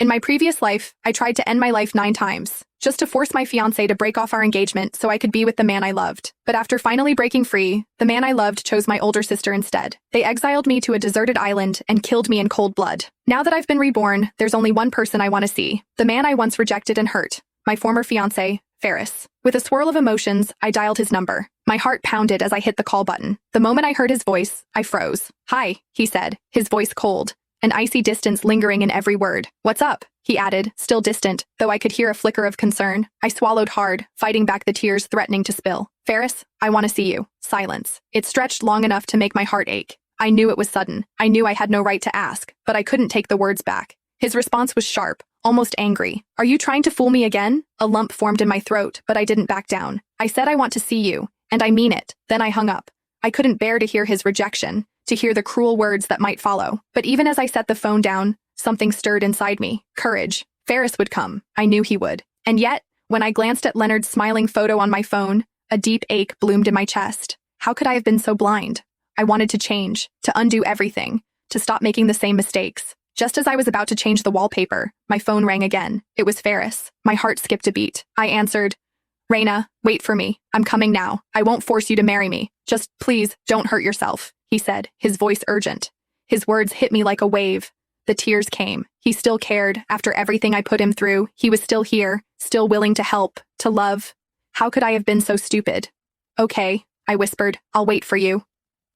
In my previous life, I tried to end my life 9 times, just to force my fiance to break off our engagement so I could be with the man I loved. But after finally breaking free, the man I loved chose my older sister instead. They exiled me to a deserted island and killed me in cold blood. Now that I've been reborn, there's only one person I want to see. The man I once rejected and hurt. My former fiance, Ferris. With a swirl of emotions, I dialed his number. My heart pounded as I hit the call button. The moment I heard his voice, I froze. "Hi," he said, his voice cold, an icy distance lingering in every word. "What's up?" he added, still distant, though I could hear a flicker of concern. I swallowed hard, fighting back the tears threatening to spill. "Ferris, I want to see you." Silence. It stretched long enough to make my heart ache. I knew it was sudden. I knew I had no right to ask, but I couldn't take the words back. His response was sharp, almost angry. "Are you trying to fool me again?" A lump formed in my throat, but I didn't back down. "I said I want to see you, and I mean it." Then I hung up. I couldn't bear to hear his rejection, to hear the cruel words that might follow. But even as I set the phone down, something stirred inside me. Courage. Ferris would come. I knew he would. And yet, when I glanced at Leonard's smiling photo on my phone, a deep ache bloomed in my chest. How could I have been so blind? I wanted to change, to undo everything, to stop making the same mistakes. Just as I was about to change the wallpaper, my phone rang again. It was Ferris. My heart skipped a beat. I answered, "Raina, wait for me. I'm coming now. I won't force you to marry me. Just please don't hurt yourself," he said, his voice urgent. His words hit me like a wave. The tears came. He still cared. After everything I put him through, he was still here, still willing to help, to love. How could I have been so stupid? "Okay," I whispered. "I'll wait for you."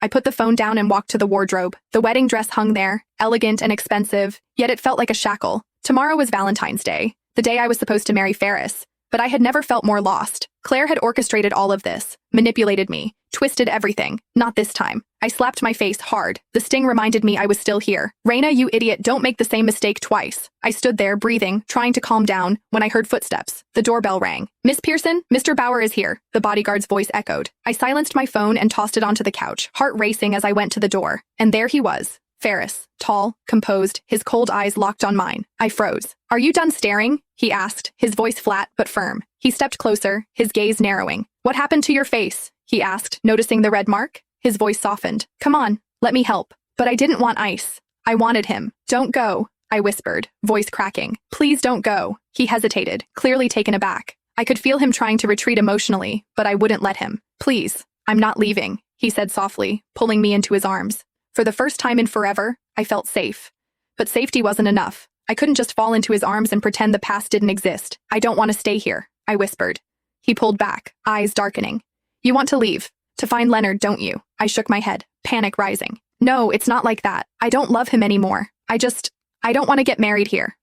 I put the phone down and walked to the wardrobe. The wedding dress hung there, elegant and expensive, yet it felt like a shackle. Tomorrow was Valentine's Day, the day I was supposed to marry Ferris. But I had never felt more lost. Claire had orchestrated all of this, manipulated me, twisted everything. Not this time. I slapped my face hard. The sting reminded me I was still here. "Raina, you idiot, don't make the same mistake twice." I stood there, breathing, trying to calm down, when I heard footsteps. The doorbell rang. "Miss Pearson, Mr. Bauer is here," the bodyguard's voice echoed. I silenced my phone and tossed it onto the couch, heart racing as I went to the door. And there he was. Ferris, tall, composed, his cold eyes locked on mine. I froze. "Are you done staring?" he asked, his voice flat but firm. He stepped closer, his gaze narrowing. "What happened to your face?" he asked, noticing the red mark. His voice softened. "Come on, let me help." But I didn't want ice. I wanted him. "Don't go," I whispered, voice cracking. "Please don't go." He hesitated, clearly taken aback. I could feel him trying to retreat emotionally, but I wouldn't let him. "Please, I'm not leaving," he said softly, pulling me into his arms. For the first time in forever, I felt safe. But safety wasn't enough. I couldn't just fall into his arms and pretend the past didn't exist. "I don't want to stay here," I whispered. He pulled back, eyes darkening. "You want to leave? To find Leonard, don't you?" I shook my head, panic rising. "No, it's not like that. I don't love him anymore. I don't want to get married here."